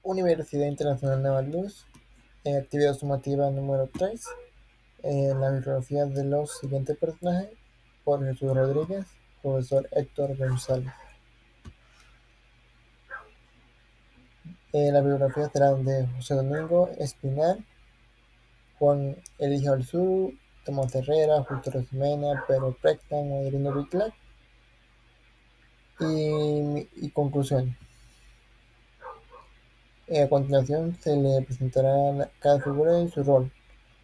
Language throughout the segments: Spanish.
Universidad Internacional Nueva Luz, actividad sumativa número 3, la biografía de los siguientes personajes, por Jesús Rodríguez, profesor Héctor González. La biografía será de José Domingo Espinal, Juan Eligio Alzuru, Tomás Herrera, Justo Rosemena, Pedro Prectan, Adriano Biclac y conclusión. A continuación se le presentará cada figura en su rol.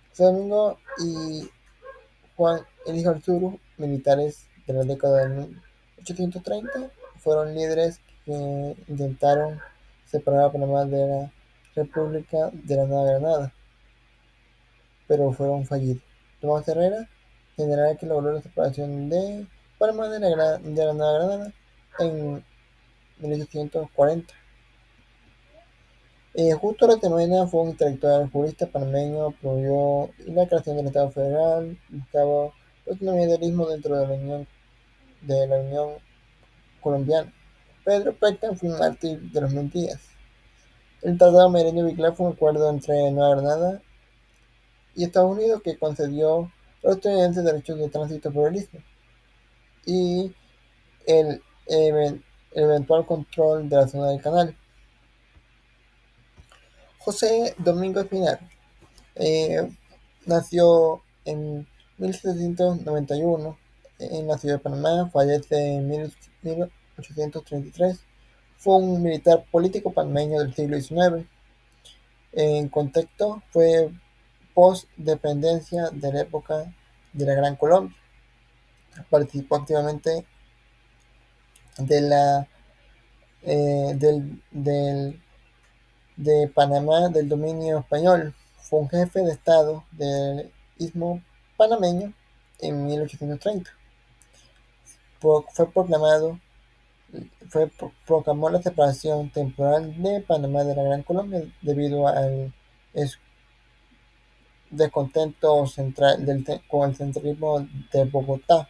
José Domingo y Juan Eligio Alzuru, militares de la década de 1830, fueron líderes que intentaron separar a Panamá de la República de la Nueva Granada, pero fueron fallidos. Tomás Herrera, general que logró la separación de Panamá de la Nueva Granada en 1840. Justo Rotemena fue un intelectual jurista panameño, promovió la creación del Estado Federal, buscaba la autonomía del istmo dentro de la Unión Colombiana. Pedro Peckham fue un mártir de los mentiras. El Tratado Merenio-Biclac fue un acuerdo entre Nueva Granada y Estados Unidos que concedió a los estadounidenses derechos de tránsito por el istmo y el eventual control de la zona del canal. José Domingo Espinal nació en 1791 en la ciudad de Panamá, fallece en 1833. Fue un militar político panameño del siglo XIX. En contexto, fue post-dependencia de la época de la Gran Colombia. Participó activamente de la de Panamá del dominio español. Fue un jefe de Estado del Istmo Panameño en 1830. Proclamó la separación temporal de Panamá de la Gran Colombia debido al descontento con el centralismo de Bogotá.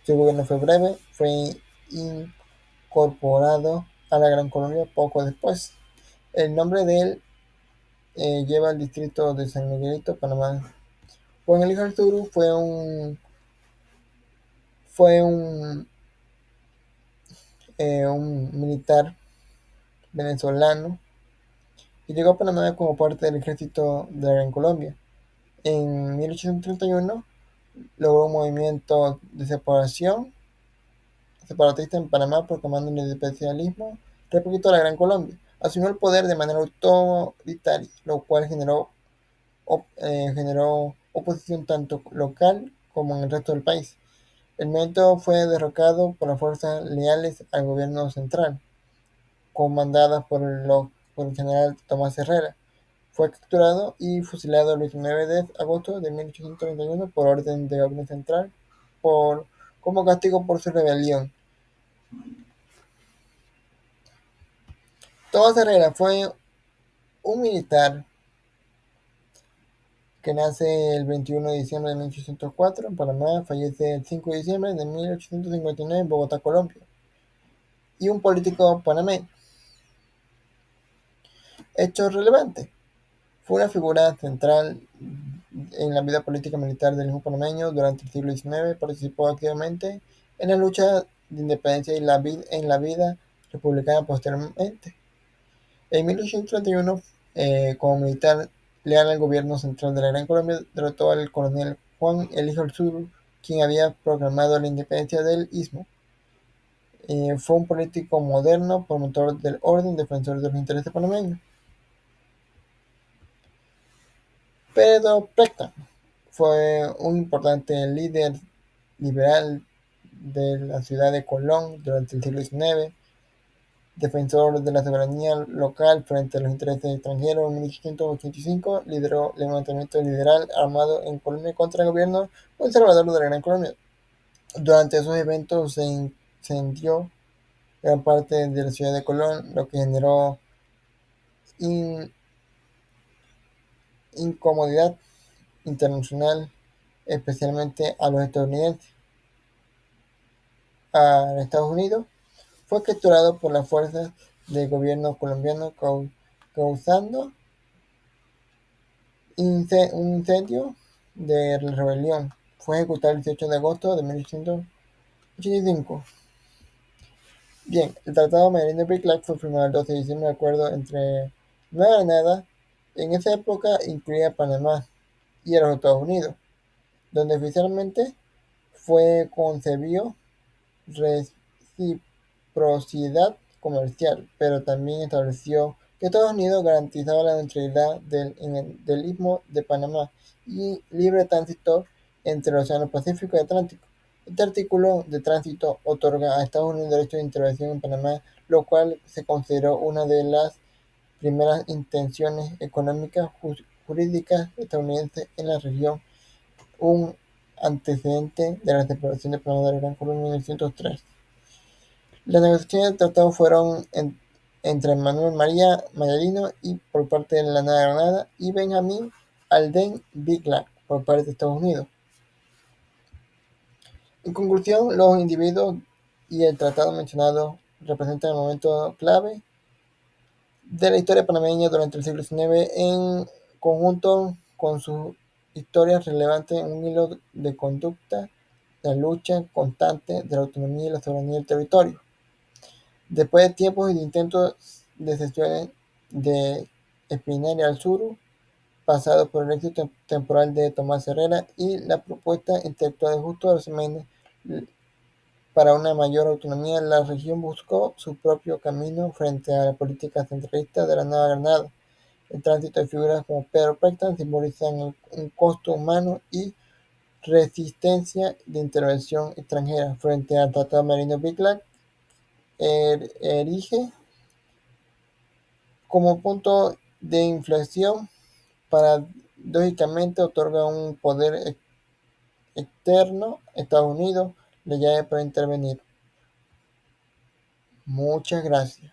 Su gobierno fue breve, fue incorporado a la Gran Colombia poco después. El nombre de él lleva el distrito de San Miguelito, Panamá. Juan Eligio Arturo fue un militar venezolano y llegó a Panamá como parte del ejército de la Gran Colombia. En 1831 logró un movimiento de separatista en Panamá proclamando el independencialismo república de la Gran Colombia. Asumió el poder de manera autoritaria, lo cual generó oposición tanto local como en el resto del país. El movimiento fue derrocado por las fuerzas leales al gobierno central, comandadas por el general Tomás Herrera. Fue capturado y fusilado el 29 de agosto de 1831 por orden del gobierno central como castigo por su rebelión. Tomás Herrera fue un militar que nace el 21 de diciembre de 1804 en Panamá, fallece el 5 de diciembre de 1859 en Bogotá, Colombia, y un político panameño. Hechos relevantes. Fue una figura central en la vida política militar del mismo panameño durante el siglo XIX. Participó activamente en la lucha de independencia y en la vida republicana posteriormente. En 1831, como militar leal al gobierno central de la Gran Colombia, derrotó al coronel Juan Eligio Alzuru, quien había proclamado la independencia del istmo. Fue un político moderno, promotor del orden, defensor de los intereses panameños. Pedro Peckham fue un importante líder liberal de la ciudad de Colón durante el siglo XIX, defensor de la soberanía local frente a los intereses extranjeros. En 1885 lideró el levantamiento liberal armado en Colombia contra el gobierno conservador de la Gran Colombia. Durante esos eventos se incendió gran parte de la ciudad de Colón, lo que generó incomodidad internacional, especialmente a los estadounidenses. A Estados Unidos fue capturado por las fuerzas del gobierno colombiano causando un incendio de rebelión. Fue ejecutado el 18 de agosto de 1885. Bien, el Tratado Marinero-Biclac fue firmado el 12 de diciembre de acuerdo entre Nueva Granada, en esa época incluía Panamá y a los Estados Unidos, donde oficialmente fue concebido reciprocidad comercial, pero también estableció que Estados Unidos garantizaba la neutralidad del Istmo de Panamá y libre tránsito entre el Océano Pacífico y Atlántico. Este artículo de tránsito otorga a Estados Unidos derecho de intervención en Panamá, lo cual se consideró una de las primeras intenciones económicas jurídicas estadounidenses en la región, un antecedente de la separación de Panamá de la Gran Colombia en 1903. Las negociaciones del tratado fueron entre Manuel María Mayarino y por parte de la Nueva Granada y Benjamín Alden Biclac por parte de Estados Unidos. En conclusión, los individuos y el tratado mencionado representan el momento clave de la historia panameña durante el siglo XIX en conjunto con sus historias relevantes en un hilo de conducta, la lucha constante de la autonomía y la soberanía del territorio. Después de tiempos y de intentos de secesión de Espinel al sur, pasado por el éxito temporal de Tomás Herrera y la propuesta intelectual de Justo Arcimenes para una mayor autonomía, la región buscó su propio camino frente a la política centralista de la Nueva Granada. El tránsito de figuras como Pedro Peckham simbolizan un costo humano y resistencia de intervención extranjera frente al Tratado Marino-Biclac. Erige como punto de inflexión, paradójicamente otorga un poder externo a Estados Unidos, la llave para intervenir. Muchas gracias.